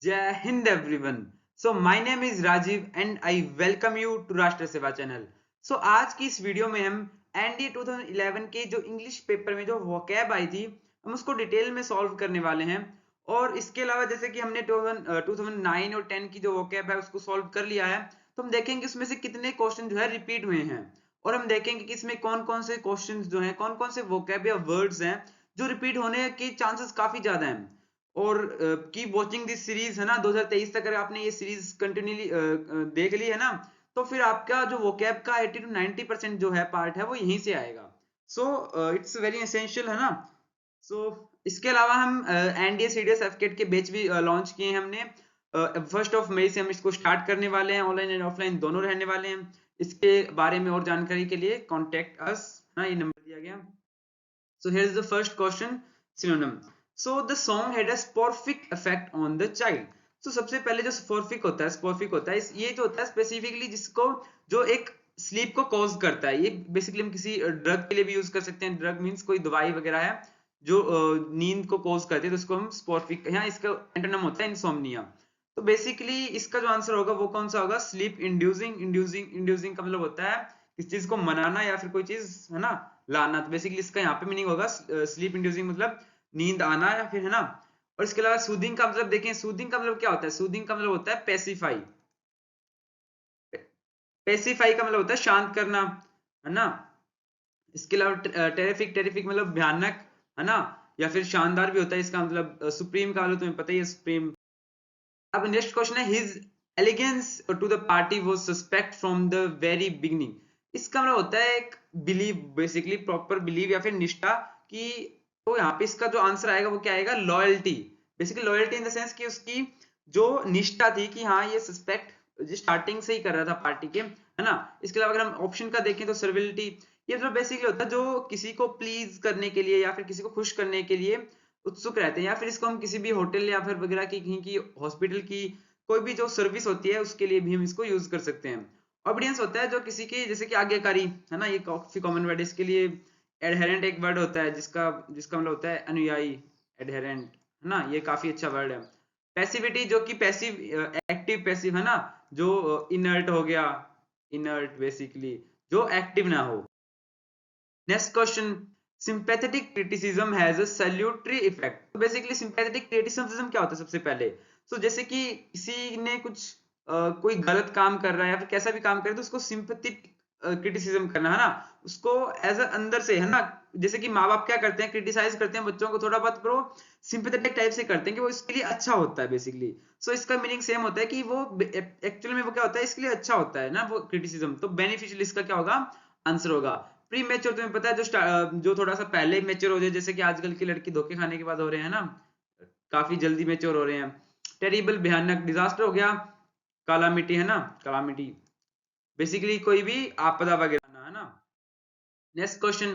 जय हिंद everyone. So my name is Rajeev and I welcome you to Rashtra Seva channel. सो आज की इस वीडियो में हम एनडीए 2011 के जो इंग्लिश पेपर में जो वोकैब आई थी हम उसको डिटेल में सॉल्व करने वाले हैं। और इसके अलावा जैसे कि हमने 2009 और 10 की जो वोकैब है उसको सॉल्व कर लिया है, तो हम देखेंगे उसमें से कितने क्वेश्चन जो है रिपीट हुए हैं। और हम देखेंगे कि इसमें कौन कौन से क्वेश्चन जो हैं, कौन कौन से वोकैब या वर्ड्स हैं जो रिपीट होने के चांसेस काफी ज्यादा हैं। और कीप वॉचिंग दिस सीरीज है ना, 2023 तक अगर आपने ये सीरीज कंटिन्यूली देख ली है ना, तो फिर आपका जो वोकैब का 80 to 90% जो है पार्ट है वो यहीं से आएगा। सो इट्स वेरी एसेंशियल है ना। सो इसके अलावा हम एनडीए सीडीएस एफकेट के बैच भी लॉन्च किए हैं हमने। 1 मई से हम इसको स्टार्ट करने वाले हैं, ऑनलाइन एंड ऑफलाइन दोनों रहने वाले हैं। इसके बारे में और जानकारी के लिए कॉन्टेक्ट अस, ना ये नंबर दिया गया। So here's the first question, synonym. So the song had a sporific effect on the child. So सबसे पहले जो स्पोर्फिक होता है ये जो होता है स्पेसिफिकली जिसको जो एक स्लीप को कॉज करता है। ये बेसिकली हम किसी ड्रग के लिए भी यूज कर सकते हैं। ड्रग मींस कोई दवाई वगैरह है जो नींद को कॉज करती है, तो उसको हम स्पोर्फिक, यहाँ इसका एंटोनिम होता है इंसोम्निया। तो बेसिकली इसका जो आंसर होगा वो कौन सा होगा? Sleep inducing. इंड्यूसिंग का मतलब होता है किसी चीज को मनाना या फिर कोई चीज है ना लाना। तो बेसिकली इसका यहाँ पे मीनिंग होगा स्लीप इंड्यूसिंग मतलब नींद आना या फिर है ना। और इसके अलावा सूदिंग का मतलब देखें, सूदिंग का मतलब क्या होता है? सूदिंग का मतलब होता है पेसिफाई। पेसिफाई का मतलब होता है शांत करना, है ना। इसके अलावा टेरिफिक, टेरिफिक मतलब भयानक, है ना, या फिर शानदार भी होता है इसका मतलब। सुप्रीम का मतलब तुम्हें पता ही है, सुप्रीम। अब नेक्स्ट क्वेश्चन है his allegiance to the party was suspect from the very beginning. इसका मतलब होता है एक बिलीव, बेसिकली प्रॉपर बिलीव या फिर निष्ठा की। तो यहाँ पे इसका जो आंसर आएगा वो क्या आएगा? Loyalty. Basically loyalty in the sense कि उसकी जो निष्ठा थी कि हाँ ये सस्पेक्ट स्टार्टिंग से ही कर रहा था पार्टी के, है ना। इसके अलावा अगर हम ऑप्शन का देखें तो सर्विलिटी, ये मतलब बेसिकली होता है जो किसी को प्लीज करने के लिए या फिर किसी को खुश करने के लिए उत्सुक रहते हैं। या फिर इसको हम किसी भी होटल या फिर वगैरह की, कहीं की हॉस्पिटल की कोई भी जो सर्विस होती है उसके लिए भी हम इसको यूज कर सकते हैं। ऑबिडियंस होता है जो किसी की, जैसे कि आज्ञाकारी, है ना, ये काफी कॉमन वर्ड है। इसके लिए एडहेरेंट एक वर्ड होता है जिसका जिसका मतलब होता है अनुयायी, एडहेरेंट, है ना, ये काफी अच्छा वर्ड है। पैसिविटी जो कि पैसिव, एक्टिव पैसिव, है ना, जो इनर्ट हो गया, इनर्ट बेसिकली जो एक्टिव ना हो। Next question, sympathetic criticism has a salutary effect। तो बेसिकली sympathetic criticism क्या होता है? सबसे पहले तो जैसे कि किसी ने कुछ कोई गलत काम कर रहा है या फिर कैसा भी काम करे तो उसको sympathetic क्रिटिसिज्म करना, है ना, उसको एज अ अंदर से, है ना। जैसे कि माँ बाप क्या करते हैं, क्रिटिसाइज करते हैं बच्चों को थोड़ा बहुत, पर वो सिंपैथेटिक टाइप से करते हैं कि वो इसके लिए अच्छा होता है बेसिकली। सो इसका मीनिंग सेम होता है कि वो एक्चुअली में वो क्या होता है, इसके लिए अच्छा होता है ना वो क्रिटिसिज्म। तो बेनिफिशियल इसका क्या होगा? आंसर होगा। प्री मेच्योर तुम्हें पता है जो थोड़ा सा पहले मेच्योर हो जाए, जैसे कि आजकल की लड़की धोखे खाने के बाद हो रहे हैं ना, काफी जल्दी मेच्योर हो रहे हैं। टेरिबल भयानक, डिजास्टर हो गया, कालामिटी, है ना, कालामिटी बेसिकली कोई भी आपदा वगैरह ना, है ना। Next question,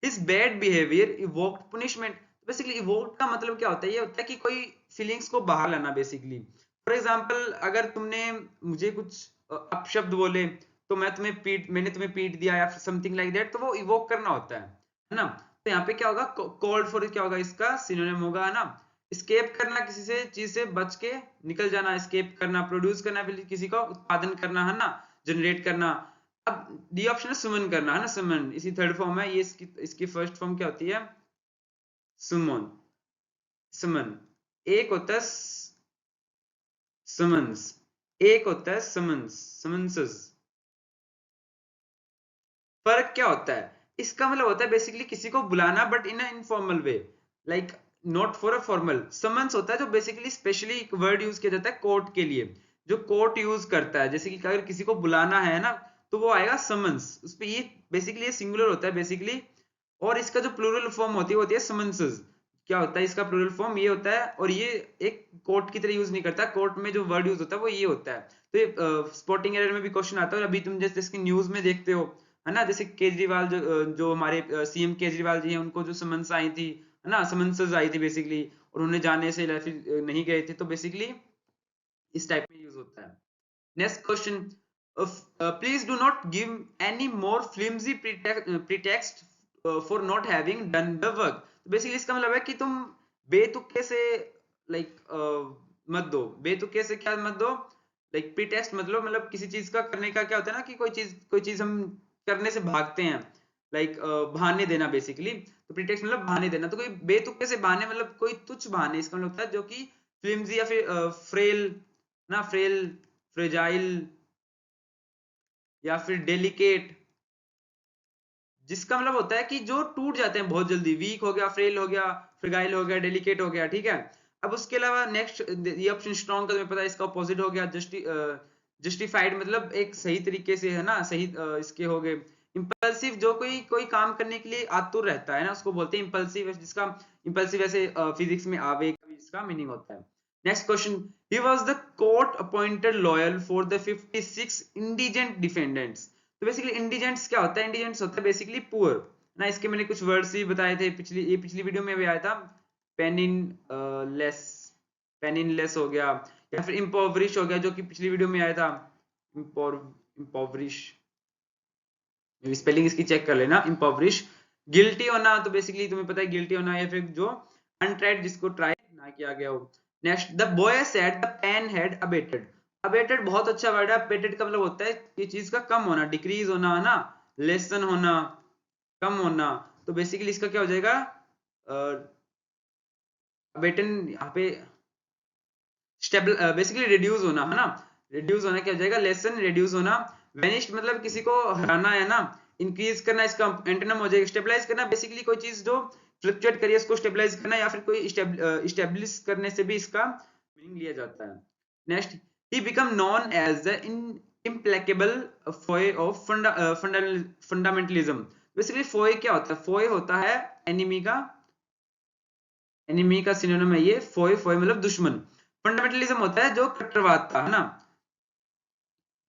his bad behaviour evoked punishment. Basically evoked का मतलब क्या होता है? ये होता है कि कोई फीलिंग्स को बाहर लाना बेसिकली। फॉर एग्जांपल अगर तुमने मुझे कुछ अपशब्द बोले तो मैंने तुम्हें पीट दिया या समथिंग लाइक दैट, तो वो इवोक करना होता है ना। तो यहाँ पे क्या होगा? कॉल्ड फॉर क्या होगा? इसका सिनोनिम होगा, है ना, स्केप करना, किसी से चीज से बच के निकल जाना, स्केप करना। प्रोड्यूस करना, किसी का उत्पादन करना, है ना, जनरेट करना। अब डी ऑप्शन है सुमन करना, है ना, सुमन इसी थर्ड फॉर्म है ये। इसकी फर्स्ट फॉर्म क्या होती है? सुमन, सुमन। एक होता है समन्स, एक होता है समन्स, समन्सेस। फर्क क्या होता है? इसका मतलब होता है बेसिकली किसी को बुलाना but in a informal way, like not for a formal. Summons होता है जो बेसिकली स्पेशली वर्ड यूज किया जाता है कोर्ट के लिए, जो कोर्ट यूज करता है। जैसे कि अगर किसी को बुलाना है ना तो वो आएगा समन्स, उस पे ये बेसिकली ये सिंगुलर होता है बेसिकली। और इसका जो प्लूरल फॉर्म होती है समन्सेस। क्या होता है इसका प्लूरल फॉर्म? ये होता है। और ये एक कोर्ट की तरह यूज नहीं करता, कोर्ट में जो वर्ड यूज होता है वो ये होता है। तो ये स्पॉटिंग एरर में भी क्वेश्चन आता है। और अभी तुम जैसे न्यूज में देखते हो, है ना, जैसे केजरीवाल जो हमारे सीएम केजरीवाल जी हैं, उनको जो समन्स आई थी, है ना, समन्सेस आई थी बेसिकली, और उन्हें जाने से या फिर नहीं गए थे, तो बेसिकली इस टाइप में यूज होता है। Next question, please do not give any more flimsy pretext for not having done the work. Basically इसका मतलब है कि तुम बेतुके से, लाइक मत दो, बेतुके से क्या मत दो, लाइक प्रीटेक्स्ट मतलब किसी चीज का करने का क्या होता है ना कि कोई चीज हम करने से भागते हैं, लाइक बहाने देना बेसिकली। तो प्रीटेक्स्ट मतलब बहाने देना, तो कोई बेतुके से बहाने मतलब कोई तुच्छ बहाने इसका मतलब होता है जो कि फ्लिम्जी या फिर फ्रेल ना, फ्रेजाइल या फिर डेलिकेट, जिसका मतलब होता है कि जो टूट जाते हैं बहुत जल्दी, वीक हो गया, फ्रेल हो गया, फ्रेगाइल हो गया, डेलिकेट हो गया, ठीक है। अब उसके अलावा नेक्स्ट ये ऑप्शन स्ट्रॉन्ग का तुम्हें पता है, इसका अपोजिट हो गया जस्टिफाइड, मतलब एक सही तरीके से है ना, सही इसके हो गए। इंपल्सिव, जो कोई कोई काम करने के लिए आतुर रहता है ना, उसको बोलते हैं इंपल्सिव, जिसका इंपल्सिव ऐसे फिजिक्स में आवेग इसका मीनिंग होता है। Next question, he was the court appointed loyal for the 56 indigent defendants. तो बेसिकली इंडिजेंट्स क्या होता है, इंडिजेंट्स होता है बेसिकली पुअर ना। इसके मैंने कुछ वर्ड्स भी बताए थे पिछली वीडियो में भी आया था, पेनिन लेस, पेनिनलेस हो गया, या फिर इम्पोवरिश हो गया जो कि पिछली वीडियो में आया था, इम्पोवरिश, स्पेलिंग इसकी चेक कर लेना, इम्पोवरिश। गिल्टी होना, तो बेसिकली तुम्हें पता है गिल्टी होना, या फिर जो अनट्राइड, जिसको ट्राई ना किया गया हो। Next, the boy said the pen had abetted. Abetted बहुत अच्छा वर्ड है। अबेटेड का मतलब होता है ये चीज का कम होना, डिक्रीज होना है ना, लेसन होना, कम होना। तो बेसिकली इसका क्या हो जाएगा, अबेटन यहाँ पे स्टेबल, बेसिकली रिड्यूस होना है ना, रिड्यूस होना क्या हो जाएगा, लेसन, रिड्यूस होना। वेनिश्ड मतलब किसी को हराना है ना, इंक्रीज करना इसका एंटोनिम हो जाएगा। स्टेबलाइज करना, बेसिकली कोई चीज जो फ्लक्चुएट करिए उसको स्टेबलाइज करना, या फिर कोई स्टेब्लिश करने से भी इसका मीनिंग लिया जाता है। Next, he became known as the implacable foe of fundamentalism. Basically foe क्या होता है, फोए होता है एनिमी का, एनिमी का सिनोनिम है ये, फोए, फोए मतलब दुश्मन। फंडामेंटलिज्म होता है जो कट्टरवादता है ना,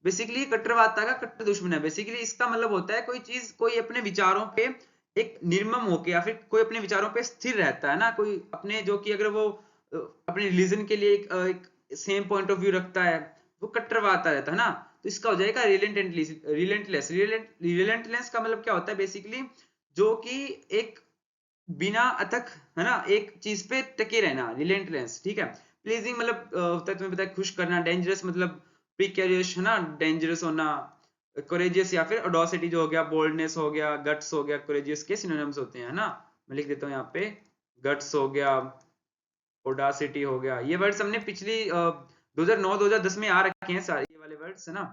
बेसिकली कट्टरवादता का कट्टर दुश्मन है। बेसिकली इसका मतलब होता है कोई चीज, कोई अपने विचारों पे एक निर्मम होके, या फिर कोई अपने विचारों पे स्थिर रहता है ना, कोई अपने जो कि अगर वो अपने रिलीजन के लिए एक सेम पॉइंट ऑफ व्यू रखता है, वो कट्टरवादता रहता है ना। तो इसका हो जाएगा रिलेंटलेस। रिलेंटलेस का मतलब क्या होता है, बेसिकली जो कि एक बिना अथक है ना एक चीज पे टके रहना, रिलेंटलेस, ठीक है। प्लीजिंग मतलब होता है तुम्हें पता है खुश करना। डेंजरस मतलब प्रिकैरियस है ना, डेंजरस होना। कोरेजियस या फिर ऑडोसिटी जो हो गया, बोल्डनेस हो गया, गट्स हो गया, कोरेजियस के सिनोनिम्स होते हैं ना। मैं लिख देता हूँ यहाँ पे, गट्स हो गया, ऑडासिटी हो गया। ये वर्ड्स हमने पिछली 2009-2010 में आ रखे हैं सारे ये वाले वर्ड्स है ना।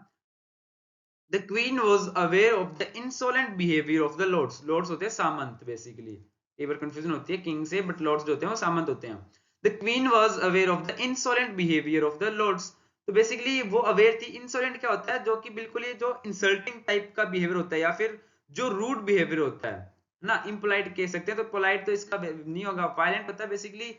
The queen was aware of the insolent behavior of the lords. Lords होते हैं सामंत बेसिकली, एक बार कंफ्यूजन होती है किंग से, बट लॉर्ड्स जो होते हैं वो सामंत होते हैं। The queen was aware of the insolent behavior of the lords. तो बेसिकली वो अवेयर थी। इंसोलेंट क्या होता है, जो कि बिल्कुल ये जो इंसल्टिंग टाइप का बिहेवियर होता है, या फिर जो रूड बिहेवियर होता है ना, इम्पोलाइट कह सकते हैं। तो पोलाइट तो इसका नहीं होगा, वायलेंट होता है बेसिकली।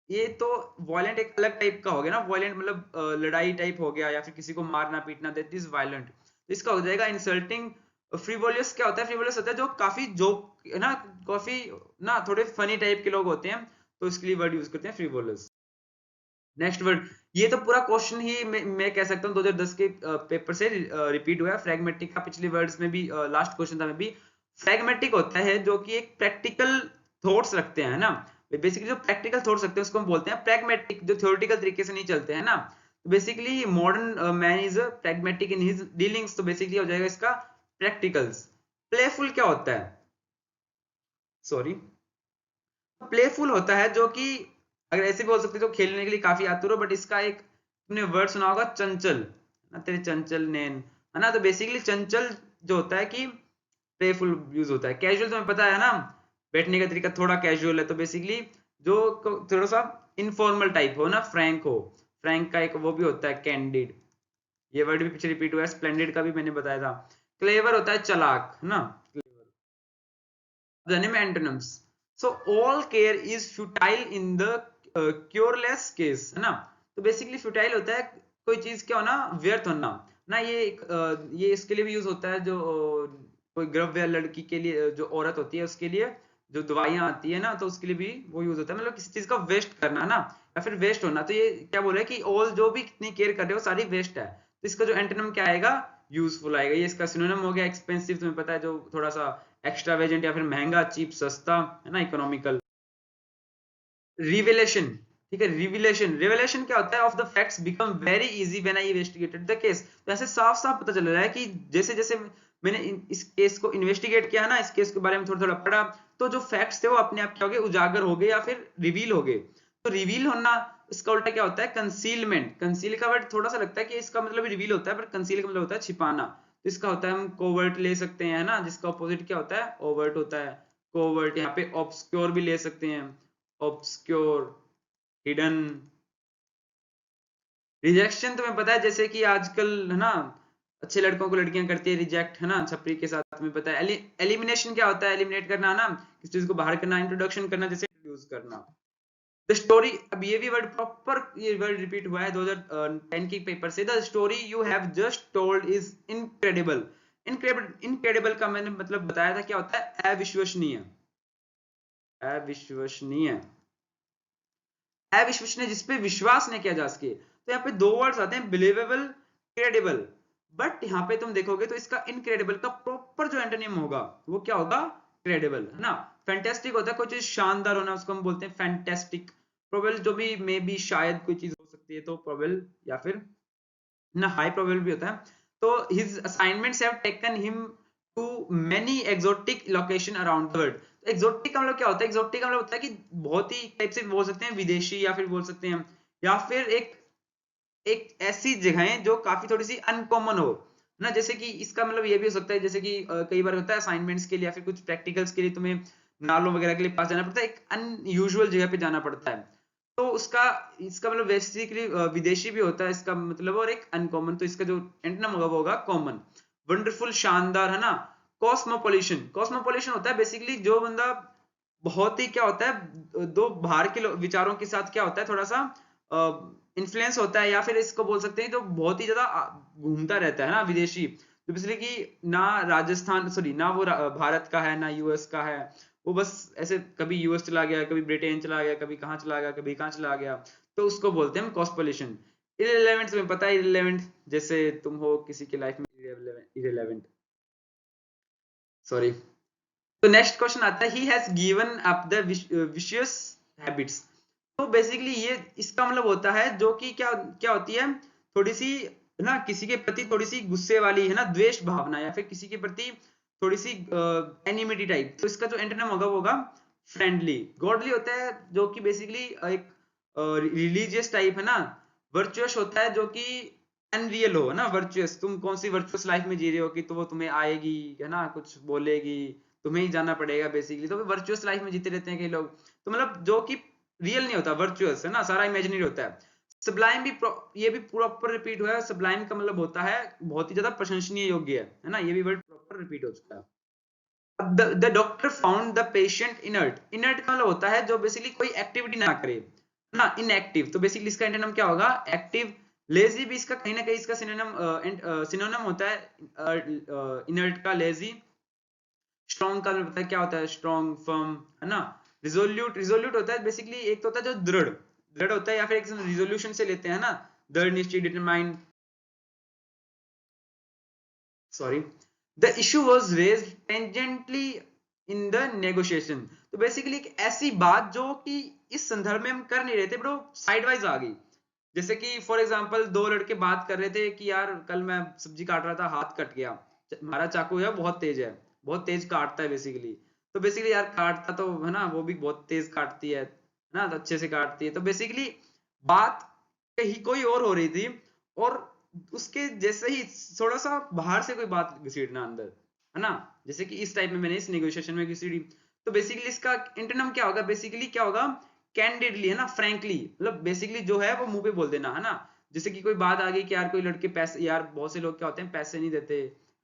ये तो वायलेंट एक अलग टाइप का हो गया ना, वायलेंट मतलब लड़ाई टाइप हो गया, या फिर किसी को मारना पीटना, दैट इज वायलेंट। तो इसका हो जाएगा इंसल्टिंग। फ्रीवोलियस क्या होता है, फ्रीवोलियस होता है जो काफी जोक है ना, काफी ना थोड़े फनी टाइप के लोग होते हैं, तो इसके लिए वर्ड यूज करते हैं फ्रीवोलियस। नेक्स्ट वर्ड, ये तो पूरा क्वेश्चन ही मैं कह सकता हूँ 2010 के पेपर से रिपीट हुआ है। फ्रैग्मेटिक का पिछले वर्ड्स में भी लास्ट क्वेश्चन था में भी। फ्रैग्मेटिक होता है जो कि एक प्रैक्टिकल थॉट्स रखते हैं ना, बेसिकली जो प्रैक्टिकल थॉट्स रखते हैं उसको हम बोलते हैं प्रैग्मेटिक, जो थ्योरेटिकल तरीके से नहीं चलते हैं ना। तो basically modern man is pragmatic in his dealings, तो बेसिकली हो जाएगा इसका प्रैक्टिकल्स। प्लेफुल क्या होता है, सॉरी, प्लेफुल होता है जो कि अगर ऐसे भी बोल सकते हो तो खेलने के लिए काफी आतुर हो, बट इसका एक तुमने वर्ड सुना होगा चंचल ना, तेरे चंचल नैन है ना। तो बेसिकली चंचल जो होता है कि प्लेफुल यूज होता है। कैजुअल तुम्हें पता है ना, बैठने का तरीका थोड़ा कैजुअल है, तो बेसिकली जो थोड़ा सा इनफॉर्मल टाइप हो ना, फ्रैंक हो, फ्रैंक का एक वो भी होता है कैंडिड। ये वर्ड भी पीछे रिपीट हुआ है। स्प्लेंडिड का भी मैंने बताया था। क्लेवर होता है चालाक है ना, में antonyms. So all care is futile in the cureless case है ना। तो बेसिकली फ्यूटाइल होता है कोई चीज क्या होना, व्यर्थ होना ना। ये इसके लिए भी यूज होता है, जो कोई गर्भ या लड़की के लिए, जो औरत होती है उसके लिए जो दवाइयां आती है ना, तो उसके लिए भी वो यूज होता है, मतलब किसी चीज का वेस्ट करना ना, या फिर वेस्ट होना। तो ये क्या बोल रहा है कि ऑल जो भी कितनी केयर कर रहे हो सारी वेस्ट है। तो इसका जो एंटोनिम क्या आएगा, यूजफुल आएगा। ये इसका सिनोनिम हो गया एक्सपेंसिव, तुम्हें पता है जो थोड़ा सा एक्स्ट्रावेजेंट या फिर महंगा, चीप, सस्ता है ना, इकोनॉमिकल। रिवेलेशन, ठीक है। रिविलेशन, रिविलेशन क्या होता है? Of the facts become very easy when I investigated the case. तो ऐसे साफ साफ पता चल रहा है कि जैसे जैसे मैंने इस केस को इन्वेस्टिगेट किया ना, इस केस के बारे में थोड़ा थोड़ा पढ़ा, तो जो फैक्ट्स थे वो अपने आप क्या हो गए? उजागर हो गए या फिर रिवील हो गए। तो रिवील होना, इसका उल्टा क्या होता है? कंसीलमेंट। कंसील का वर्ड थोड़ा सा लगता है कि इसका मतलब रिवील होता है, पर कंसील का मतलब होता है छिपाना। तो इसका होता है, हम कोवर्ट ले सकते हैं, है ना, जिसका ऑपोजिट क्या होता है? ओवर्ट होता है। कोवर्ट, यहाँ पे ऑब्सक्योर भी ले सकते हैं, ऑब्सक्योर, हिडन। रिजेक्शन तुम्हें पता है, जैसे कि आजकल है ना, अच्छे लड़कों को लड़कियां करती है रिजेक्ट, है ना, छपरी के साथ। तुम्हें पता है एलिमिनेशन क्या होता है? एलिमिनेट करना, है ना, किसी चीज को बाहर करना। इंट्रोडक्शन करना, जैसे इंट्रोड्यूस करना। द स्टोरी, अब ये भी वर्ड प्रॉपर, ये वर्ड रिपीट हुआ है 2010 के पेपर से। The story you have just told is incredible. Incredible, incredible का मैंने मतलब बताया था, क्या होता है? अविश्वसनीय। अविश्वसनीय, अविश्वसनीय, जिसपे विश्वास नहीं किया जा सके। तो यहाँ पे दो वर्ड्स आते हैं, बिलीवेबल, क्रेडिबल। बट यहाँ पे तुम देखोगे तो इसका इनक्रेडिबल का प्रॉपर जो एंटोनिम होगा वो क्या होगा? क्रेडिबल, है ना। फैंटास्टिक होता है कोई चीज शानदार होना, उसको हम बोलते हैं फैंटास्टिक। प्रोबेबल, जो भी मे बी शायद कोई चीज हो सकती है, तो प्रोबेबल, या फिर ना हाई प्रोबेबल भी होता है। तो his assignments have taken him to many exotic location around the world. Exotic का मतलब क्या होता है? एक्सोटिक का मतलब होता है कि बहुत ही टाइप से बोल सकते हैं विदेशी, या फिर बोल सकते हैं, या फिर एक एक ऐसी जगहें जो काफी थोड़ी सी अनकॉमन हो ना। जैसे कि इसका मतलब ये भी हो सकता है, जैसे कि कई बार होता है असाइनमेंट्स के लिए या फिर कुछ प्रैक्टिकल्स के लिए तुम्हें नालों वगैरह के लिए पास जाना पड़ता है, एक अनयूजुअल जगह पे जाना पड़ता है। तो उसका, इसका मतलब बेसिकली विदेशी भी होता है इसका मतलब, और एक अनकॉमन। तो इसका जो एंटोनिम होगा वो होगा कॉमन। वंडरफुल, शानदार, है ना। कॉस्मोपोलिशन, कॉस्मोपोलिशन होता है बेसिकली जो बंदा बहुत ही क्या होता है, दो बाहर के विचारों के साथ क्या होता है, थोड़ा सा इन्फ्लुएंस होता है, या फिर इसको बोल सकते हैं जो बहुत ही ज्यादा घूमता रहता है ना, विदेशी। तो बेसिकली कि ना राजस्थान, सॉरी, ना वो भारत का है ना यूएस का है, वो बस ऐसे कभी यूएस चला गया, कभी ब्रिटेन चला गया, कभी कहाँ चला गया, कभी कहाँ चला गया। तो उसको बोलते हैं कॉस्पोलेशन। इररिलेवेंट, तुम्हें पता है इररिलेवेंट, जैसे तुम हो किसी की लाइफ में इररिलेवेंट, सॉरी। तो नेक्स्ट क्वेश्चन आता है, he has given up the vicious habits. तो बेसिकली ये इसका मतलब होता है जो कि क्या क्या होती है, थोड़ी सी, है ना, किसी के प्रति थोड़ी सी गुस्से वाली, है ना, द्वेष भावना, या फिर किसी के प्रति थोड़ी सी एनिमिटी टाइप। तो इसका जो एंटोनिम होगा वो होगा फ्रेंडली। गॉडली होता है जो कि बेसिकली एक रिलीजियस टाइप, है ना। वर्चुअस होता है जो कि अनरियल हो, है ना। वर्चुअस, तुम कौन सी वर्चुअस लाइफ में जी रहे हो कि तो वो तुम्हें आएगी, है ना, कुछ बोलेगी, तुम्हें ही जाना पड़ेगा बेसिकली। तो वर्चुअस लाइफ में जीते रहते हैं कई लोग। तो मतलब जो कि रियल नहीं होता, वर्चुअस, है ना, सारा इमेजिनरी होता है। सब्लाइम भी ये भी प्रॉपर रिपीट हुआ है। सब्लाइम का मतलब होता है बहुत ही ज्यादा प्रशंसनीय योग्य, है ना। ये भी वर्ड प्रॉपर रिपीट हो चुका है। The doctor found the patient inert. Inert का मतलब होता है जो बेसिकली कोई एक्टिविटी ना करे, है ना, इनएक्टिव। तो बेसिकली इसका एंटोनिम क्या होगा? एक्टिव। लेजी भी इसका कहीं ना कहीं इसका सिनोनिम होता है इनर्ट का, लेजी। स्ट्रॉन्ग का मतलब पता है क्या होता है? स्ट्रॉन्ग, फर्म, है ना। रिजोल्यूट, रिजोल्यूट होता है बेसिकली, एक तो होता है जो दृढ़, दृढ़ होता है, या फिर एक रिजोल्यूशन से लेते हैं ना, दृढ़ निश्चय, determined, sorry. The issue was raised tangentially in the negotiation. तो बेसिकली एक ऐसी बात जो कि इस संदर्भ में हम कर नहीं रहे थे, बट वो साइड वाइज आ गई। जैसे कि फॉर एग्जांपल दो लड़के बात कर रहे थे कि यार कल मैं सब्जी काट रहा था, हाथ कट गया, हमारा चाकू है बहुत तेज है, बहुत तेज काटता है बेसिकली। तो बेसिकली यार काटता तो है ना, वो भी बहुत तेज काटती है ना, तो अच्छे से काटती है। तो बेसिकली बात कहीं कोई और हो रही थी, और उसके जैसे ही थोड़ा सा बाहर से कोई बात घसीटना अंदर, है ना, जैसे कि इस टाइप में मैंने इस नेगोशिएशन में घसीटी। तो बेसिकली इसका इंटरनम क्या होगा? बेसिकली क्या होगा? कैंडिडली, है ना, फ्रैंकली, मतलब बेसिकली जो है वो मुंह पे बोल देना, है ना। जैसे कि कोई बात आ गई कि यार कोई लड़के पैसे, यार बहुत से लोग क्या होते हैं पैसे नहीं देते,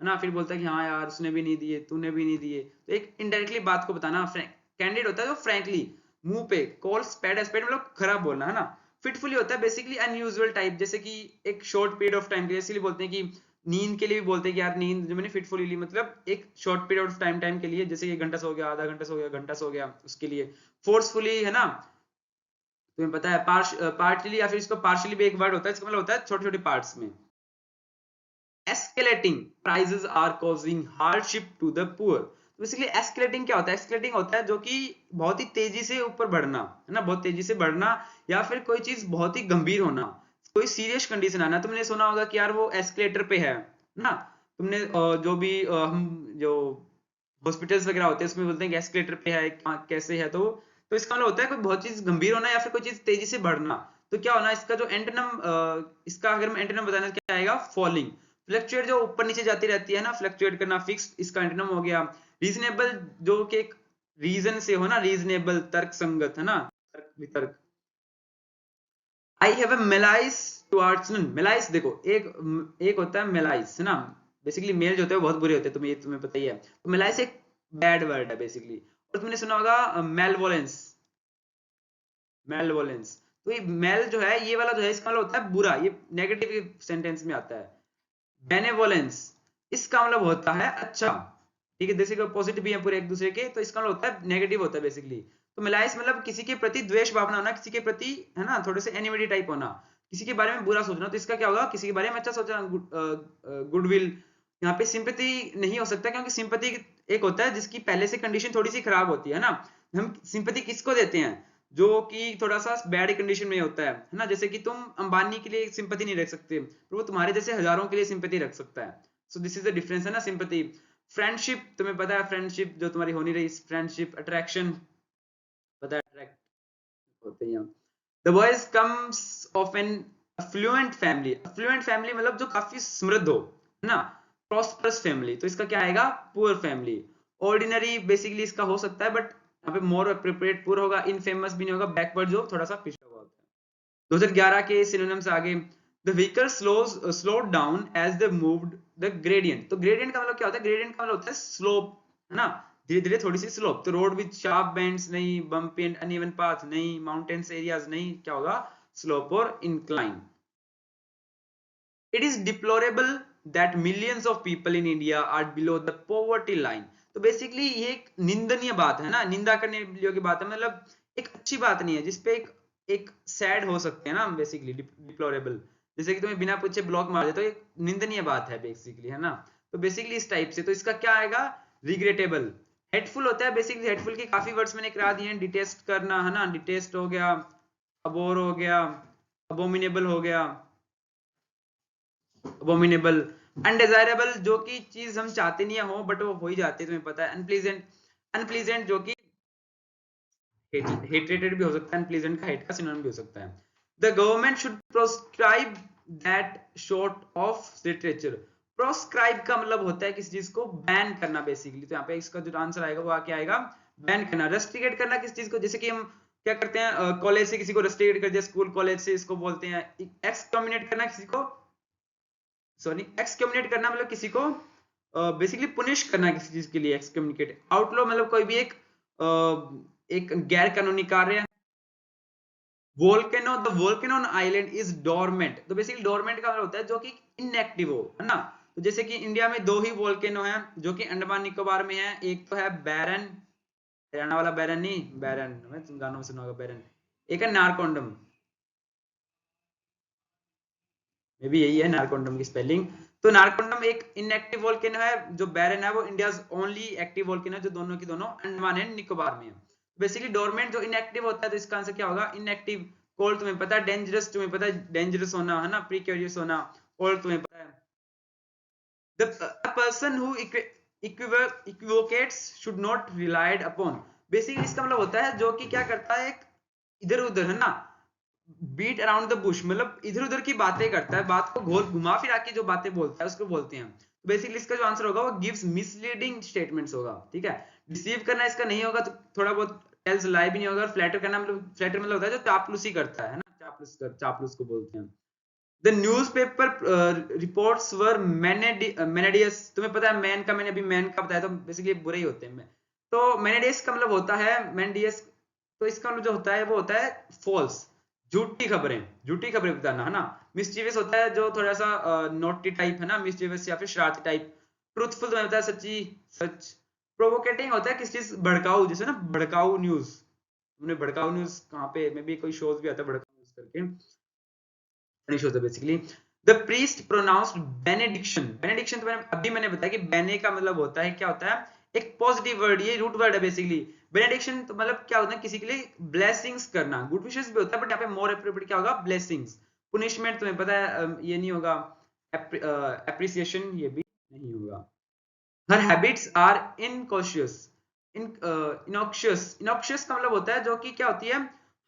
है ना, फिर बोलता है कि हाँ यार उसने भी नहीं दिए, तूने भी नहीं दिए। तो एक इनडायरेक्टली बात को बताना। कैंडिड होता है जो फ्रैंकली, मुंह पे, कॉल स्पेड स्पेड, मतलब खराब बोलना, है ना। फिटफुली होता है बेसिकली अनयूजुअल टाइप, जैसे कि एक शॉर्ट पीरियड ऑफ टाइम के लिए, इसलिए बोलते हैं कि नींद के लिए भी बोलते हैं कि यार नींद जो मैंने फिटफुली ली, मतलब एक शॉर्ट पीरियड ऑफ टाइम के लिए, जैसे 1 घंटा सो गया, आधा घंटा सो गया, घंटा सो गया, उसके लिए। फोर्सफुली, है ना, तुम्हें पता है पार्टली, या फिर इसको पार्शियली भी एक वर्ड होता है, इसका मतलब होता है छोटे छोटे पार्ट्स में। Escalating prices are causing hardship to the poor. Basically escalating क्या होता है? एस्केलेटिंग होता है जो कि बहुत ही तेजी से ऊपर बढ़ना, है ना, बहुत तेजी से बढ़ना, या फिर कोई चीज बहुत ही गंभीर होना, कोई सीरियस कंडीशन आना। तुमने सुना होगा कि यार वो एस्केलेटर पे है ना, तुमने जो भी हम जो हॉस्पिटल्स वगैरह होते हैं उसमें बोलते हैं कि एस्केलेटर पे है, कैसे है, तो इसका मतलब होता है कोई बहुत चीज गंभीर होना या फिर कोई चीज तेजी से बढ़ना। तो क्या होना, इसका जो एंटोनिम, इसका अगर मैं एंटोनिम बताना, क्या आएगा? फॉलिंग। फ्लक्चुएट जो ऊपर नीचे जाती रहती है ना, फ्लक्चुएट करना, फिक्स, इसका एंटोनिम हो गया। रीजनेबल जो कि एक रीजन से हो ना, रीजनेबल, तर्क संगत, है ना, तर्क वितर्क। आई हैव अ मेलाइस टुवर्ड्स, मेलाइस देखो, एक होता है मेलाइस, है ना, बेसिकली मेल जो होते हैं वो बहुत बुरे होते हैं, तुम्हें पता ही है। तो मेलाइस एक बैड वर्ड है बेसिकली। और तुमने सुना होगा मेलवोलेंस, मेलवोलेंस। तो ये मेल जो है, ये वाला जो है, इसका मतलब होता है बुरा, ये नेगेटिव सेंटेंस में आता है। बेनेवोलेंस, इसका मतलब होता है अच्छा, ठीक है, जैसे कि पॉजिटिव भी है पूरे एक दूसरे के, तो इसका मतलब होता है नेगेटिव होता है बेसिकली। तो मिलाइस मतलब किसी के प्रति द्वेष भावना होना, किसी के प्रति, है ना, थोड़े से एनिमिटी टाइप होना, किसी के बारे में बुरा सोचना। तो इसका क्या होगा? किसी के बारे में अच्छा सोचना, गुडविल। यहाँ पे सिंपैथी नहीं हो सकता, क्योंकि सिंपैथी एक होता है जिसकी पहले से कंडीशन थोड़ी सी खराब होती है ना। हम सिंपैथी किसको देते हैं? जो कि थोड़ा सा बैड कंडीशन में होता है ना, जैसे कि तुम अंबानी के लिए सिंपैथी नहीं रख सकते, पर वो तुम्हारे जैसे हजारों के लिए सिंपैथी रख सकता है। So this is the difference, है ना, सिंपैथी। फ्रेंडशिप, तुम्हें पता है फ्रेंडशिप जो तुम्हारी हो नहीं रही, फ्रेंडशिप। अट्रैक्शन, पता है अट्रैक्ट होते हैं। The boys comes of an affluent family, affluent family मतलब जो काफी समृद्ध हो, है ना। प्रॉस्परस फैमिली, तो इसका क्या आएगा? Poor family. ऑर्डिनरी बेसिकली इसका हो सकता है, बट यहाँ पे मोर अप्रोप्रिएट पुअर होगा। इनफेमस भी नहीं होगा, बैकवर्ड जो थोड़ा सा पिछड़ा हुआ होता है। 2011 के सिनोनिम्स आगे। The vehicle slowed down as they moved the gradient. तो ग्रेडियंट का मतलब क्या होता है? ग्रेडियंट का मतलब होता है स्लोप, है ना, धीरे धीरे थोड़ी सी स्लोप। तो रोड विद शार्प बेंड्स नहीं, बम्पी एंड अनइवन पाथ नहीं, माउंटेन्स एरियाज नहीं, क्या होगा? स्लोप और incline. It is deplorable that millions of people in India are below the poverty line. तो बेसिकली ये एक निंदनीय बात है ना, निंदा करने योग्य बात है, मतलब एक अच्छी बात नहीं है, जिसपे एक सैड हो सकते हैं ना बेसिकली, डिप्लोरेबल। जैसे कि तुम्हें बिना पूछे ब्लॉक मार दे, तो एक निंदनीय बात है बेसिकली, है ना। तो बेसिकली इस टाइप से, तो इसका क्या आएगा? रिग्रेटेबल। हेटफुल होता है बेसिकली, हेटफुल के काफी वर्ड्स मैंने करा दिए हैं। डिटेस्ट करना, है ना, डिटेस्ट हो गया, अबोर हो गया, अबोमिनेबल हो गया, अबोमिनेबल। अनडिजायरेबल जो कि चीज हम चाहते नहीं हो, बट वो हो ही जाती है, तुम्हें पता है। अनप्लीजेंट, अनप्लीजेंट जो कि हेटेड भी हो सकता है, अनप्लीजेंट का हेट का सिनोनिम भी हो सकता है। The government should proscribe that sort of literature. Proscribe का मतलब होता है किसी चीज को बैन करना बेसिकली। तो यहाँ पे इसका जो आंसर आएगा वो क्या आएगा? बैन करना। रेस्ट्रिकेट करना किस चीज को? जैसे कि हम क्या करते हैं, कॉलेज से किसी को रेस्ट्रिकेट कर दिया, स्कूल कॉलेज से, इसको बोलते हैं एक्सकम्युनिकेट करना किसी को, सॉरी, एक्सकम्युनिकेट करना मतलब किसी को बेसिकली पुनिश करना किसी चीज के लिए, एक्सकम्युनिकेट। आउटलॉ मतलब कोई भी एक गैर कानूनी कार्य। Volcano, the volcano on island is dormant. तो बेसिकली डोरमेंट का मतलब होता है जो कि इनएक्टिव हो, है ना। तो जैसे कि इंडिया में दो ही वोल्केनो हैं जो कि अंडमान निकोबार में है। एक तो है बैरन, हरियाणा वाला बैरन नहीं, बैरन में तुम गानों में सुना होगा बैरन। एक है नारकोंडम, मे भी यही है नारकोंडम की स्पेलिंग। तो नारकोंडम एक इनएक्टिव वोल्केनो है, जो बैरन है वो इंडियाज ओनली एक्टिव वोल्केनो है, जो दोनों की दोनों अंडमान एंड निकोबार में है। बेसिकली डोरमेंट जो इनएक्टिव होता है, तो इसका आंसर क्या होगा? इनएक्टिव। कोल्ड तुम्हें पता है, डेंजरस तुम्हें पता है, डेंजरस होना, है ना, प्रीक्योरियस होना। कोल्ड तुम्हें पता है। The a person who equivocates should not relied upon। Basically इसका मतलब होता है जो कि क्या करता है, एक इधर उधर, है ना, बीट अराउंड द बुश, मतलब इधर उधर की बातें करता है, बात को घोर घुमा फिरा के जो बातें बोलता है उसको बोलते हैं। तो बेसिकली इसका जो आंसर होगा वो गिव्स मिसलीडिंग स्टेटमेंट्स होगा, ठीक है। डिसीव करना इसका नहीं होगा, तो थोड़ा बहुत टेल्स लाई भी नहीं होगा। फ्लैटर करना मतलब, फ्लैटर मतलब होता है जो चापलूसी करता है ना, चापलूस को बोलते हैं। The newspaper reports were mendacious. तुम्हें पता है मैन का, मैंने अभी मैन का बताया, तो बेसिकली बुरे ही होते हैं। तो मैनेडियस का मतलब होता है मैंडियस, तो इसका मतलब जो होता है वो होता है फॉल्स, झूठी खबरें, झूठी खबरें बताना, है ना। मिस्चीवियस होता है जो थोड़ा सा नोटी टाइप, है ना, मिस्चीवियस या फिर शरारती टाइप। ट्रूथफुल तुम्हें पता है सच्ची, सच। प्रोवोकेटिंग होता है किस चीज, भड़काऊ, जैसे ना भड़काऊ न्यूज। तुमने भड़काऊ न्यूज कहाँ पे, मे भी कोई शोज भी आता है भड़काऊ न्यूज करके, होता है basically. The priest pronounced benediction. Benediction तो मैंने अभी बताया कि बेने का मतलब होता है, क्या होता है? एक पॉजिटिव वर्ड, ये रूट वर्ड है बेसिकली। बेनेडिक्शन तो मतलब क्या होता है, किसी के लिए ब्लेसिंग्स करना। गुड विशेस भी होता है, बट यहाँ पे मोर एप्रोप्रिएट क्या होगा, ब्लेसिंग्स। पुनिशमेंट तुम्हें पता है ये नहीं होगा, एप्रिसिएशन ये भी नहीं होगा। हर हैबिट्स आर इनकॉशियस, इनॉक्शियस। इनॉक्शियस का मतलब होता है जो कि क्या होती है,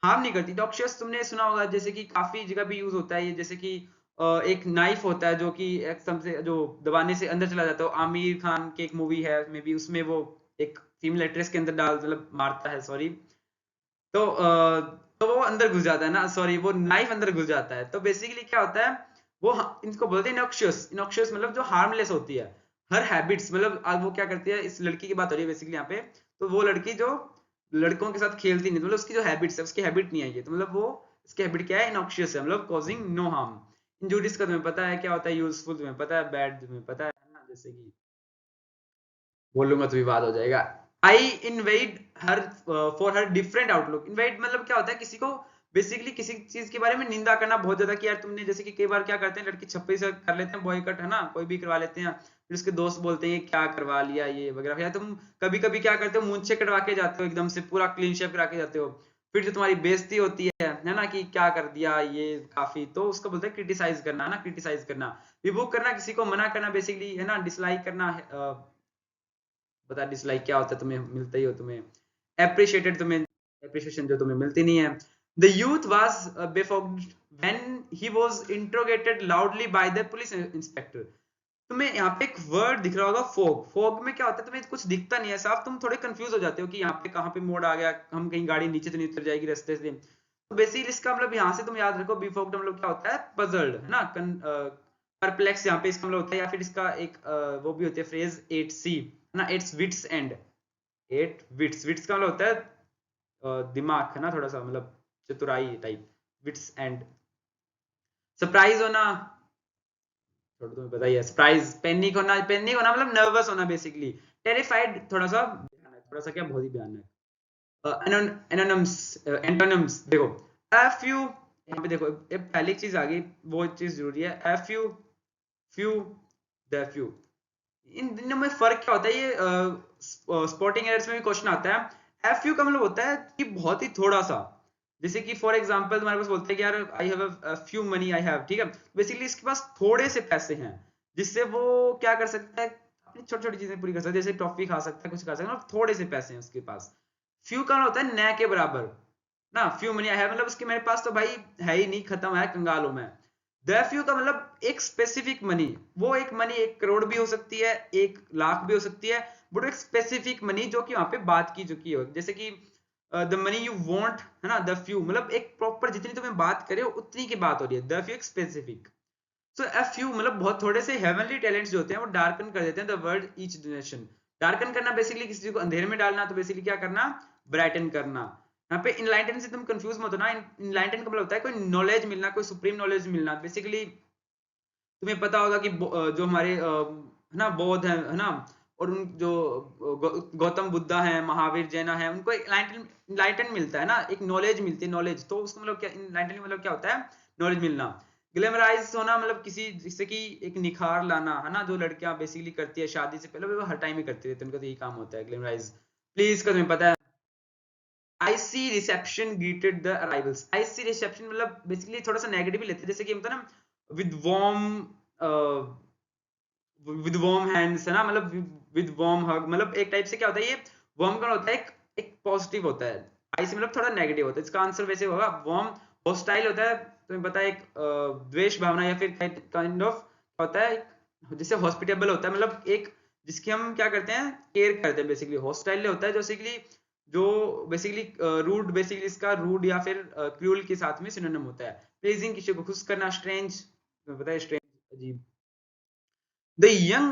हार्म नहीं करती। इनॉक्शियस तुमने सुना होगा, जैसे कि काफी जगह भी यूज होता है ये, जैसे कि एक नाइफ होता है जो कि एकदम से जो दबाने से अंदर चला जाता है। आमिर खान की एक मूवी है मे बी, उसमें वो एक फीमेल एक्ट्रेस के अंदर डाल मतलब मारता है, सॉरी, तो तो वो अंदर घुस जाता है ना, सॉरी, वो नाइफ अंदर घुस जाता है। तो बेसिकली क्या होता है, वो इनको बोलते हैं इनॉक्शियस। इनॉक्शियस मतलब जो हार्मलेस होती है। हर हैबिट्स मतलब अब वो क्या करती है, इस लड़की की बात हो रही है बेसिकली यहाँ पे, तो वो लड़की जो लड़कों के साथ खेलती नहीं, तो मतलब उसकी जो हैबिट्स है, उसकी हैबिट नहीं है ये, तो मतलब वो इसकी हैबिट क्या है, इनॉक्शियस है, मतलब कॉजिंग नो हार्म। इंजूरीज का तुम्हें पता है क्या होता है, यूजफुल तुम्हें पता है, बैड तुम्हें पता है ना, जैसे कि बोलूंगा तो विवाद हो जाएगा। I envied her for her different outlook. Envied मतलब क्या होता है, किसी को बेसिकली किसी चीज के बारे में निंदा करना बहुत ज्यादा, कि यार तुमने, जैसे कि कई बार क्या करते हैं लड़की छप्पी से कर लेते हैं बॉयकट, है ना, कोई भी करवा लेते हैं, फिर उसके दोस्त बोलते हैं ये क्या करवा लिया ये वगैरह, या तुम कभी कभी क्या करते हो, मूंछें कटवा के जाते हो, एकदम से पूरा क्लीन शेव करा के जाते हो, फिर जो तुम्हारी बेइज्जती होती है ना, कि क्या कर दिया ये काफी, तो उसको बोलते हैं क्रिटिसाइज करना, है ना, क्रिटिसाइज करना, रिबुक करना, किसी को मना करना बेसिकली, है ना, डिसलाइक करना, पता डिसलाइक क्या होता है, तुम्हें मिलता ही हो, तुम्हें एप्रिशिएटेड, तुम्हें एप्रिशिएशन जो तुम्हें मिलती नहीं है। The youth was befogged when he was interrogated loudly by the police inspector. तुम्हें यहाँ पे एक वर्ड दिख रहा होगा, फोग। फोग में क्या होता है, तुम्हें कुछ दिखता नहीं है साफ, तुम थोड़े कंफ्यूज हो जाते हो कि यहाँ पे कहाँ पे मोड़ आ गया, हम कहीं गाड़ी नीचे तो नहीं उतर जाएगी रास्ते से। तो बेसिकली इसका मतलब यहाँ से तुम याद रखो, बीफोग्ड मतलब क्या होता है, पजल्ड, है ना, परप्लेक्स यहाँ पे इसका मतलब होता है, या फिर इसका एक वो भी होती है फ्रेज 8C, है ना, at's wits end. At wits, wits का मतलब होता है दिमाग, है ना, थोड़ा सा मतलब चतुराई टाइप, विट्स एंड। सरप्राइज होना, थोड़ा तुम्हें पता ही है, सरप्राइज, पैनिक होना, पैनिक होना मतलब नर्वस होना बेसिकली। टेरिफाइड थोड़ा सा भयानक, थोड़ा सा क्या, बहुत ही भयानक। एनोनिम्स, एंटोनिम्स देखो, a few, यहाँ पे देखो ये पहली चीज आ गई, वो चीज जरूरी है, a few, few, the few। इन दिनों में फर्क क्या होता है, ये स्पोर्टिंग एरर्स में भी क्वेश्चन आता है। a few का मतलब होता है कि बहुत ही थोड़ा सा, जैसे कि फॉर एग्जांपल तुम्हारे पास बोलते हैं कि यार I have a few money, I have, ठीक है, बेसिकली इसके पास थोड़े से पैसे हैं, जिससे वो क्या कर सकता है, अपनी छोटी छोटी चीजें पूरी कर सकता है, जैसे टॉफी खा सकता है, कुछ कर सकता है, मतलब थोड़े से पैसे हैं उसके पास। फ्यू का होता है न के बराबर ना, फ्यू मनी आई हैव मतलब उसके मेरे पास तो भाई है ही नहीं, खत्म है, कंगाल हूं मैं। द फ्यू का मतलब एक स्पेसिफिक मनी, वो एक मनी 1 करोड़ भी हो सकती है, 1 लाख भी हो सकती है, बट एक स्पेसिफिक मनी जो कि वहां पे बात की चुकी हो, जैसे कि द मनी यू वांट, है ना, द फ्यू मतलब एक प्रॉपर जितनी तुम्हें बात करे उतनी की बात हो रही है, द फ्यू एक स्पेसिफिक। सो अ फ्यू मतलब बहुत थोड़े से हेवनली टैलेंट्स जो होते हैं वो डार्कन कर देते हैं the world each generation. Darken करना बेसिकली किसी को अंधेरे में डालना, तो बेसिकली क्या करना, ब्राइटन करना। यहाँ पे इनलाइटन से तुम कंफ्यूज मत होना, इनलाइटन का मतलब होता है कोई नॉलेज मिलना, कोई सुप्रीम नॉलेज मिलना। बेसिकली तुम्हें पता होगा कि जो हमारे है ना बौद्ध है ना, और उन जो गौतम बुद्धा है, महावीर जैना है, उनको इनलाइटन मिलता है ना, एक नॉलेज मिलती है, नॉलेज, तो उसका मतलब क्या, इनलाइटन मतलब क्या होता है, नॉलेज मिलना। ग्लैमराइज होना मतलब किसी, जिससे कि एक निखार लाना, है ना, जो लड़कियां बेसिकली करती है शादी से पहले, वो हर टाइम ही करती रहती है, उनका तो यही काम होता है, ग्लैमराइज। प्लीज का तुम्हें पता है। IC reception greeted the arrivals. IC reception मतलब बेसिकली थोड़ा सा नेगेटिव ही लेते हैं, जैसे कि मतलब ना with warm, with warm hands, है ना, मतलब विद वार्म हग, मतलब एक टाइप से क्या होता है ये, वार्म का होता है एक पॉजिटिव होता है, आईसी मतलब थोड़ा नेगेटिव होता है, इसका आंसर वैसे होगा वार्म। हॉस्टाइल होता है, तुम्हें पता है, एक द्वेष भावना या फिर काइंड ऑफ होता है, जैसे हॉस्पिटेबल होता है, मतलब एक जिसकी हम क्या करते हैं, केयर करते हैं बेसिकली। हॉस्टाइल होता है बेसिकली जो बेसिकली रूड, बेसिकली इसका रूड या फिर क्रूअल के साथ में सिनोनिम होता है। प्लीजिंग, किसी को खुश करना, स्ट्रेंज, तुम्हें पता है स्ट्रेंज अजीब। The young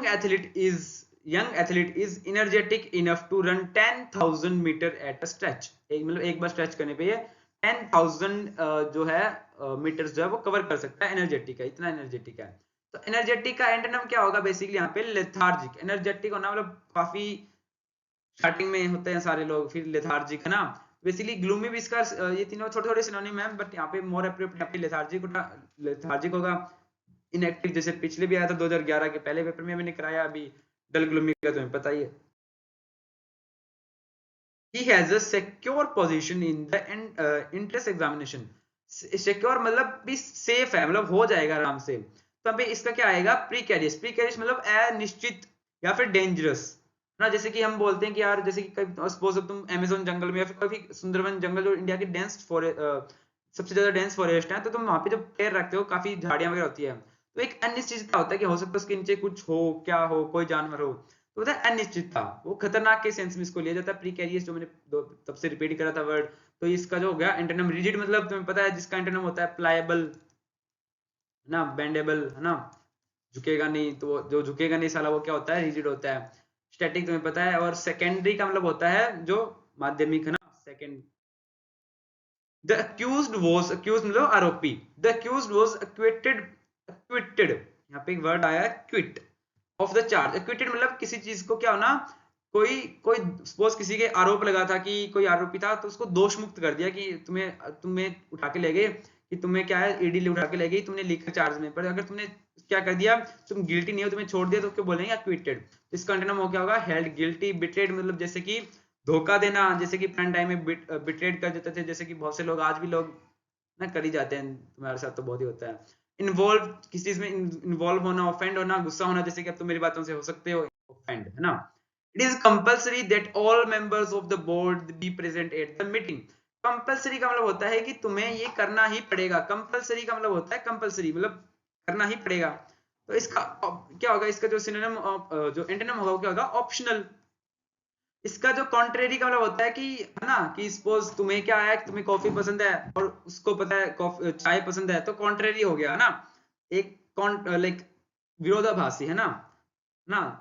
athlete is energetic enough to run 10,000 metre at a stretch। एक मतलब एक बार स्ट्रेच करने पे ये 10,000 जो है मीटर्स जो है वो कवर कर सकता है, एनर्जेटिक है, इतना एनर्जेटिक है। तो एनर्जेटिक का एंटोनिम क्या होगा बेसिकली यहाँ पे, लेथार्जिक। एनर्जेटिक होना मतलब काफी स्टार्टिंग में होते हैं सारे लोग, फिर लेथार्जिक, है ना। बेसिकली ग्लूमी भी इसका ये तीनों छोटे छोटे सिनोनिम है, बट यहाँ पे मोर एप्रोप्रिएट यहाँ पे लेथार्जिक लेथार्जिक होगा। इनएक्टिव जैसे पिछले भी आया था 2011 के पहले पेपर में मैंने कराया, अभी डल ग्लूमी का तुम्हें पता ही है। he has a secure position in the entrance examination. Secure मतलब भी सेफ है, मतलब हो जाएगा आराम से। तो अभी इसका क्या आएगा, प्रीकैरियस। प्रीकैरियस मतलब अनिश्चित या फिर डेंजरस ना। जैसे कि हम बोलते हैं कि यार, जैसे कि सपोज तुम अमेज़न जंगल में या फिर कोई सुंदरवन जंगल, जो इंडिया की डेंस फॉरेस्ट, सबसे ज्यादा डेंस फॉरेस्ट है, तो तुम वहां पे जब पैर रखते हो, काफी झाड़ियां वगैरह होती है, तो एक अनिश्चितता होता है कि हो सकता है उसके नीचे कुछ हो, क्या हो, कोई जानवर हो, तो होता है अनिश्चितता। वो खतरनाक के सेंस में इसको लिया जाता है। प्रीकैरियस जो मैंने तब से रिपीट करा था वर्ड, तो इसका जो हो गया एंटोनिम रिजिड, मतलब तुम्हें पता है जिसका एंटोनिम होता है प्लायबल, है ना, बेंडेबल, है ना, झुकेगा नहीं, तो वो जो झुकेगा नहीं साला वो क्या होता है, रिजिड होता है। स्टैटिक तुम्हें पता है। और सेकेंडरी का मतलब होता है जो माध्यमिक, है ना, second. The accused was, accused मतलब आरोपी, the accused was acquitted, acquitted, यहाँ पे एक वर्ड आया है quit, of the charge. Acquitted मतलब किसी चीज को क्या होना, कोई कोई सपोज किसी के आरोप लगा था कि कोई आरोपी था, तो उसको दोष मुक्त कर दिया कि तुम्हें तुम्हें उठा के ले गए, कि तुम्हें क्या है, ईडी उठा के ले गई, तुमने लीगल चार्ज में, पर अगर तुमने क्या कर दिया, तुम गिल्टी नहीं हो, तुम्हें छोड़ दिया, तो क्या बोलेंगे, एक्विटेड। इसका एंटोनिम हो क्या होगा, हेल्ड गिल्टी। बिट्रेड मतलब जैसे कि धोखा देना, जैसे कि पुराने टाइम में बिट्रेड कर देते थे, जैसे कि बहुत से लोग, आज भी लोग ना कर ही जाते हैं, तुम्हारे साथ तो बहुत ही होता है। इन्वॉल्व, किसी चीज में इन्वॉल्व होना, ऑफेंड होना, गुस्सा होना, जैसे कि अब तुम मेरी बातों से हो सकते हो ऑफेंड, है ना। It is compulsory that all members of the board be present at the meeting. Compulsory का मतलब होता है कि तुम्हें ये करना ही पड़ेगा। कंपल्सरी का मतलब होता है कंपल्सरी मतलब करना ही पड़ेगा। तो इसका क्या होगा, इसका जो सिनोनिम, जो एंटोनिम होगा वो क्या होगा, ऑप्शनल। इसका जो कॉन्ट्रेरी का मतलब होता है कि, है ना, कि सपोज तुम्हें क्या है, तुम्हें कॉफी पसंद है और उसको पता है चाय पसंद है, तो कॉन्ट्रेरी हो गया ना, एक लाइक विरोधाभासी, है ना।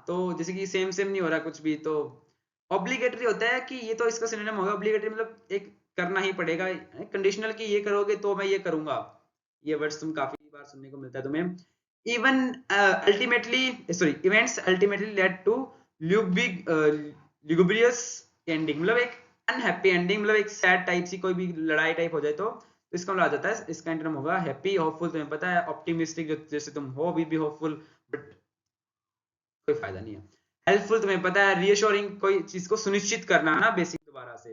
तो जैसे कि सेम सेम नहीं हो रहा कुछ भी। तो ऑब्लिगेटरी होता है कि ये तो इसका सिनोनिम होगा ऑब्लिगेटरी, मतलब एक करना ही पड़ेगा। कंडीशनल कि ये करोगे तो मैं ये करूंगा। ये वर्ड्स तुम काफी बार सुनने को मिलता है तुम्हें। Even ultimately, sorry, events ultimately led to lugubrious ending, मतलब एक अनहैप्पी एंडिंग, मतलब एक सैड टाइप सी कोई भी लड़ाई टाइप हो जाए, तो इसका मतलब आ जाता है, इसका एंटोनिम होगा हैप्पी। होपफुल तुम्हें पता है, ऑप्टिमिस्टिक, जो जैसे तुम हो अभी भी होपफुल, बट कोई फायदा नहीं है। हेल्पफुल तुम्हें पता है, रीअश्योरिंग, कोई चीज को सुनिश्चित करना, है ना, बेसिक दोबारा से।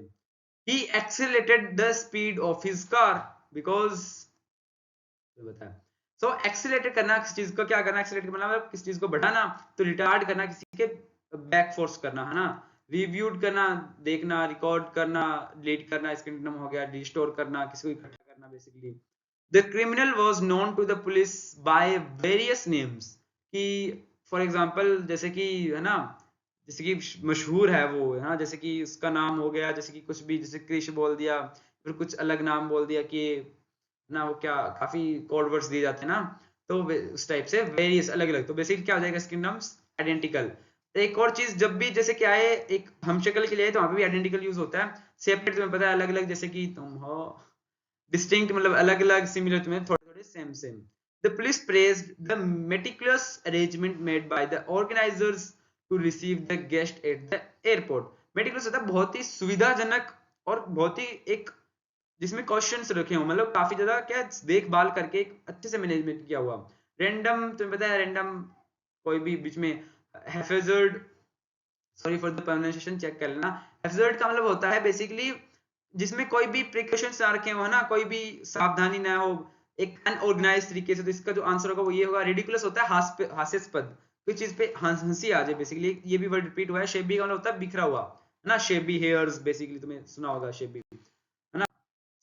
He accelerated the speed of his car because, बताया। सो एक्सीलरेट करना, किसी चीज को क्या करना, एक्सीलरेट मतलब किसी चीज को बढ़ाना, तो रिटार्ड करना, किसी के बैक फोर्स करना, है ना। रिव्यूड करना, देखना, रिकॉर्ड करना, डिलीट करना, इसका नाम हो गया रिस्टोर करना, किसी को इकट्ठा करना basically. The criminal was known to the police by various names, कि फॉर एग्जांपल जैसे कि, है ना, जैसे कि मशहूर है वो, है ना, जैसे कि उसका नाम हो गया, जैसे कि कुछ भी, जैसे क्रिश बोल दिया, फिर कुछ अलग नाम बोल दिया कि ना, वो क्या, काफी कोड वर्ड्स दिए जाते हैं ना, तो उस टाइप से वेरियस अलग अलग। तो बेसिकली क्या हो जाएगा, स्किन नम्स आइडेंटिकल। एक और चीज, जब भी जैसे क्या है, एक हम शक्ल के लिए, तो वहां पे भी आइडेंटिकल यूज होता है। सेपरेट तुम्हें पता है अलग अलग, जैसे कि तुम हो। डिस्टिंक्ट मतलब अलग अलग, सिमिलर तुम्हें थोड़े थोड़े same same. The police praised the meticulous arrangement made by the organisers to receive the guest at the airport. Meticulous होता है बहुत ही सुविधाजनक और बहुत ही एक, जिसमें क्वेश्चंस रखे हो, मतलब काफी ज्यादा क्या देखभाल करके एक अच्छे से मैनेजमेंट किया हुआ। रैंडम तुम्हें पता है, रैंडम कोई भी बीच में, haphazard, sorry for the pronunciation, check कर लेना। हैफेजर्ड का मतलब होता है बेसिकली जिसमें कोई भी प्रिकॉशंस ना रखे हो, है ना, कोई भी सावधानी ना हो, एक अनऑर्गेनाइज तरीके से। तो इसका जो आंसर होगा वो ये होगा। रिडिकुलस होता है हास्यास्पद, कोई चीज पे हंसी आ जाए बेसिकली, ये भी वर्ड रिपीट हुआ है। शेबी का मतलब होता है बिखरा हुआ, है ना, शेबी हेयर्स, बेसिकली तुमने सुना होगा शेबी, है ना।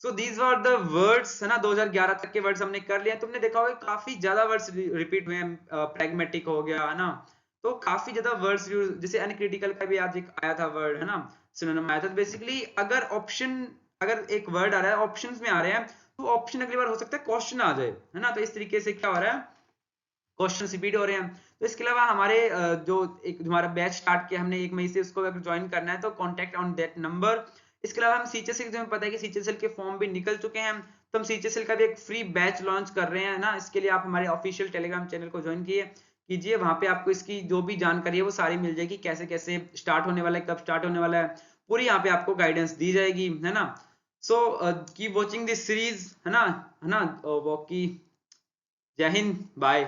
So these were the words, है ना, 2011 तक के वर्ड्स हमने कर लिए। तुमने देखा होगा काफी ज्यादा वर्ड्स रिपीट हुए हैं। प्रैग्मेटिक हो गया, है ना, तो काफी ज्यादा वर्ड्स, जैसे अनक्रिटिकल का भी आज एक आया था वर्ड, है ना, सिनोनिम आया था। तो बेसिकली अगर ऑप्शन, अगर एक वर्ड आ रहा है ऑप्शंस में आ रहे हैं, तो ऑप्शन अगली बार हो सकता है क्वेश्चन आ जाए, है ना। तो इस तरीके से क्या हो रहा है, क्वेश्चन रिपीट हो रहे हैं। तो इसके अलावा हमारे जो एक हमारा बैच स्टार्ट किया हमने 1 मई से, उसको अगर ज्वाइन करना है तो कॉन्टेक्ट ऑन दैट नंबर। इसके अलावा हम सीएचएसएल, तुम्हें पता है कि सीएचएसएल के फॉर्म भी निकल चुके हैं, तो हम सीएचएसएल का भी एक फ्री बैच लॉन्च कर रहे हैं ना। इसके लिए आप हमारे ऑफिशियल टेलीग्राम चैनल को ज्वाइन कीजिए, वहां पे आपको इसकी जो भी जानकारी है वो सारी मिल जाएगी, कैसे कैसे स्टार्ट होने वाला है, कब स्टार्ट होने वाला है, पूरी यहाँ पे आपको गाइडेंस दी जाएगी, है ना। So keep watching this series, है ना, वो की, जय हिंद, बाय।